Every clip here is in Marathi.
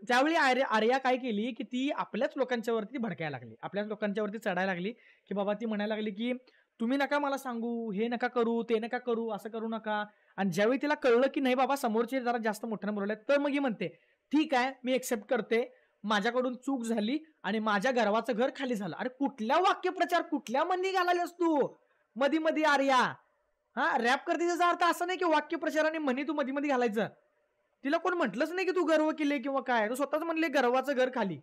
त्यावेळी आर्या काय केली, की ती आपल्याच लोकांच्यावरती भडकायला लागली. आपल्याच लोकांच्यावरती चढायला लागली, की बाबा ती म्हणायला लागली, की "तुम्ही नका मला सांगू, हे नका करू, ते नका करू, असं करू नका." आणि ज्यावेळी तिला कळलं, की नाही बाबा समोरचे जरा जास्त मोठ्याने बोलले, तर मग ही म्हणते, "ठीक आहे, मी एक्सेप्ट करते. माझ्याकडून चूक झाली आणि माझ्या गर्वाचं घर खाली झालं." अरे कुठल्या वाक्यप्रचार, कुठल्या मंदी घालायलास तू? मधी-मधी आर्या. हां, रॅप करते त्याचा अर्थ असा नाही, की वाक्यप्रचार आणि म्हणी तू मधी-मधी घालायचं. तिला कोण म्हटलंच नाही, की तू गर्व केले किंवा काय. तू स्वतःच म्हणले गर्वाचं घर खाली.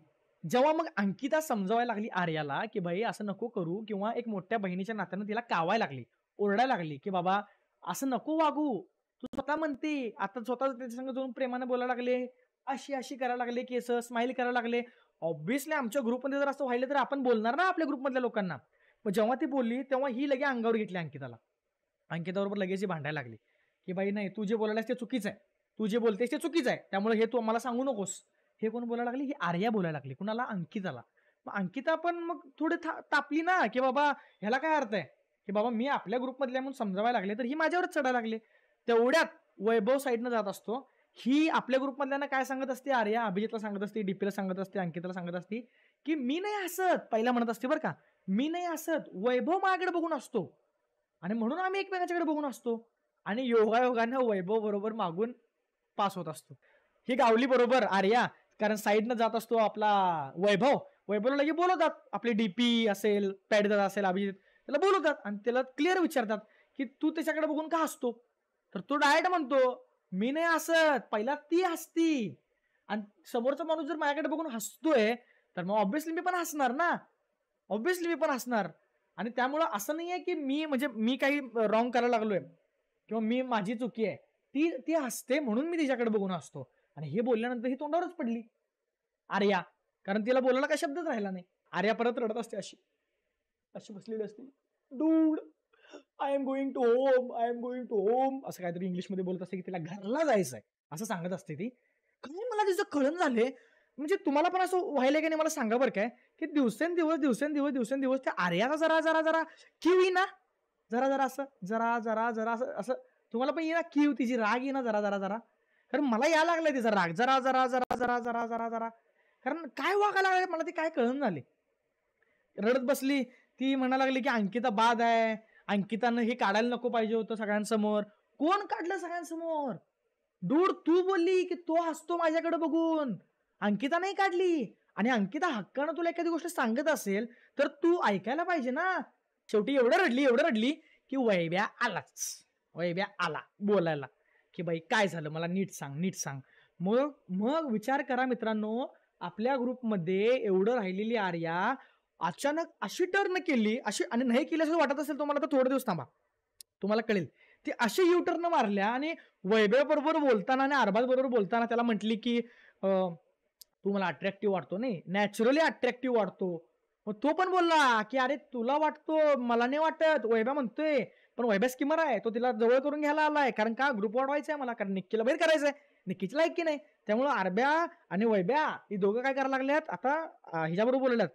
जेव्हा मग अंकिता समजावायला लागली आर्याला, की "भाई असं नको करू" किंवा एक मोठ्या बहिणीच्या नात्यानं तिला कावायला लागली, ओरडायला लागली, की "बाबा असं नको वागू. तू स्वतः म्हणते." आता स्वतः त्याच्यासंग जाऊन प्रेमाने बोलायला लागले. अशी-अशी करायला लागले केस, स्माईल करायला लागले. ऑब्व्हियसली आमच्या ग्रुपमध्ये जर असं व्हायलं तर आपण बोलणार ना आपल्या ग्रुपमधल्या लोकांना. मग जेव्हा ती बोलली, तेव्हा ही लगे अंगावर घेतली अंकिताला. अंकिताबरोबर लगेच ही भांडायला लागली, की "बाई नाही, तू जे बोलायलास ते चुकीचं आहे. तू जे बोलतेस ते चुकीचं आहे. त्यामुळे हे तू आम्हाला सांगू नकोस." हे कोण बोलायला लागली? ही आर्या बोलायला लागली. कुणाला? अंकिताला. मग अंकिता पण मग थोडी तापली ना, की बाबा ह्याला काय अर्थ आहे? की बाबा मी आपल्या ग्रुपमधल्या म्हणून समजावायला लागले, तर ही माझ्यावरच चढायला लागले. तेवढ्यात वैभव साइडनं जात असतो. ही आपल्या ग्रुपमधल्यांना काय सांगत असते? आर्या अभिजितला सांगत असते, डीपीला सांगत असते, अंकिताला सांगत असते, की "मी नाही हसत." पहिला म्हणत असते बरं का, "मी नाही हसत. वैभव माझ्याकडे बघून हसतो आणि म्हणून आम्ही एकमेकांच्याकडे बघून हसतो." आणि योगायोगानं वैभव बरोबर मागून पास होत असतो. ही गावली बरोबर आर्या, कारण साइडनं जात असतो आपला वैभव. वैभवला लगे बोलवतात. आपली डीपी असेल, पॅडदादा असेल, अभिजित त्याला बोलवतात आणि त्याला क्लिअर विचारतात, की "तू त्याच्याकडे बघून का हसतो?" तर तो डायरेक्ट म्हणतो, "मी नाही हसत. पहिला ती हसती आणि समोरचा माणूस जर माझ्याकडे बघून हसतोय, तर मग ऑब्व्हियसली मी पण हसणार ना. ऑब्व्हियसली मी पण हसणार." आणि त्यामुळं असं नाहीये, की मी म्हणजे मी काही रॉंग करायला लागलोय किंवा माझी चुकी आहे. ती ती हसते म्हणून मी तिच्याकडे बघून हसतो. आणि हे बोलल्यानंतर ही तोंडावरच पडली आर्या. कारण तिला बोलायला काही शब्दच राहिला नाही. आर्या परत रडत असते अशी. अशी बसलेली असते. "Dude, I am going to home, I am going to home." असं काहीतरी इंग्लिशमध्ये बोलत असते, की तिला घरला जायचंय. असं सांगत असते ती. काय मला तिचं कळण झालंय. म्हणजे तुम्हाला पण असं व्हायलंय की नाही मला सांगा बरं काय, की दिवसेंदिवस त्या आर्याचा जरा कीव येईना? जरा असं, जरा असं तुम्हाला पण येईना कीव तिची राग येईना जरा? कारण मला यायला लागलाय तिचा राग. जरा. कारण काय वागायला लागलंय मला ते काय कळेना झालंय. रडत बसली. ती म्हणायला लागली, की अंकिता बाद आहे. अंकितानं हे काढायला नको पाहिजे होतं सगळ्यांसमोर. कोण काढलं सगळ्यांसमोर? डूड तू बोलली, की तो हसतो माझ्याकडे बघून. अंकिता नाही काढली. आणि अंकिता हक्कानं तुला एखादी गोष्ट सांगत असेल, तर तू ऐकायला पाहिजे ना. शेवटी एवढं रडली, की वैभ्या आलाच. वैभ्या आला बोलायला, की "बाई काय झालं? मला नीट सांग." मग मग विचार करा मित्रांनो, आपल्या ग्रुपमध्ये एवढं राहिलेली आर्या अचानक अशी टर्न केली, अशी आणि नाही केली असं वाटत असेल तुम्हाला तर थोडे दिवस थांबा. तुम्हाला कळेल. ती अशी यू टर्न मारल्या आणि वैभव बरोबर बोलताना आणि अरबाज बरोबर बोलताना त्याला म्हटली, की "तू मला अट्रॅक्टिव्ह वाटतो." नाही, नॅचरली अट्रॅक्टिव्ह वाटतो. मग तो पण बोलला, की "अरे तुला वाटतो, मला नाही वाटत." वैभव म्हणतोय, पण वैभव स्कीमर आहे. तो तिला जवळ करून घ्यायला आलाय. कारण का ग्रुप वाढवायचा आहे मला. कारण निक्कीला बाहेर करायचंय. निक्कीची लायकी नाही. त्यामुळं अरब्या आणि वैभ्या ही दोघं काय करायला लागल्यात आता हिच्याबरोबर बोलल्यात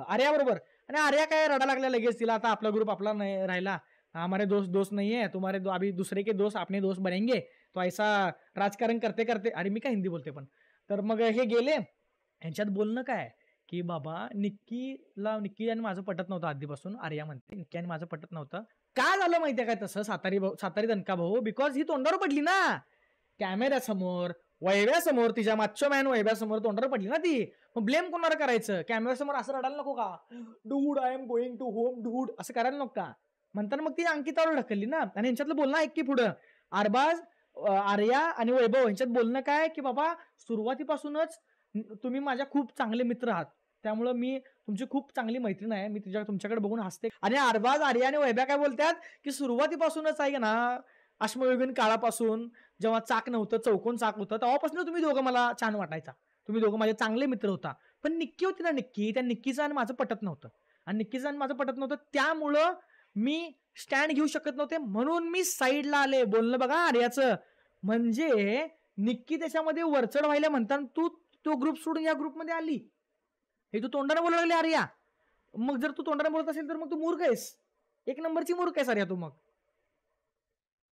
आर्याबरोबर आणि आर्या काय रडायला लागल्या लगेच. तिला आता आपला ग्रुप आपला नाही राहिला. हमारे दोस्त दोस्त नहीं है. तुम्हारे अभी दूसरे के दोस्त अपने दोस्त बनेंगे. तो ऐसा राजकारण करते अरे मी काय हिंदी बोलते पण. तर मग हे गेले. ह्यांच्यात बोलणं काय, की बाबा निक्की आणि माझं पटत नव्हतं आधीपासून. आर्या म्हणते, "निक्की आणि माझं पटत नव्हतं." का झालं माहितीये काय तसं सातारी दणका भाऊ? बिकॉज ही तोंडावर पडली ना. कॅमेऱ्यासमोर, वैभ्यासमोर, तिच्या माच्चो मॅन वैभ्यासमोर तोंडावर पडली ना ती. मग ब्लेम कोणावर करायचं? कॅमेऱ्यासमोर असं रडायला नको का? "Dude, I am going to home dude." असं करायला नको का? म्हणताना मग ती अंकितावर ढकलली ना. आणि ह्यांच्यातलं बोलणं ऐक की पुढं. अरबाज, आर्या आणि वैभव ह्यांच्यात बोलणं काय, की बाबा सुरुवातीपासूनच तुम्ही माझ्या खूप चांगले मित्र आहात. त्यामुळं मी तुमची खूप चांगली मैत्रीण आहे. मी तुमच्याकडे बघून हसते. आणि अरबाज, आर्या आणि वैभ्या काय बोलतात, की सुरुवातीपासूनच आहे ना, अश्मयुगीन काळापासून जेव्हा चाक नव्हतं, चौकोन चाक होतं, तेव्हापासून तुम्ही दोघं मला छान वाटायचा. तुम्ही दोघं माझे चांगले मित्र होता. पण निक्की होती ना निक्की, त्या निक्कीचं आणि माझं पटत नव्हतं. आणि निक्कीचं आणि माझं पटत नव्हतं त्यामुळं मी स्टँड घेऊ शकत नव्हते म्हणून मी साईडला आले. बोलणं बघा आर्याचं. म्हणजे निक्की त्याच्यामध्ये वरचढ व्हायला म्हणताना तू तो ग्रुप सोडून या ग्रुपमध्ये आली. हे तू तोंडाने बोलायला लागली आर्या. मग जर तू तोंडाने बोलत असेल तर मग तू मूर्ख आहेस. एक नंबरची मूर्ख आहेस आर्या तू मग.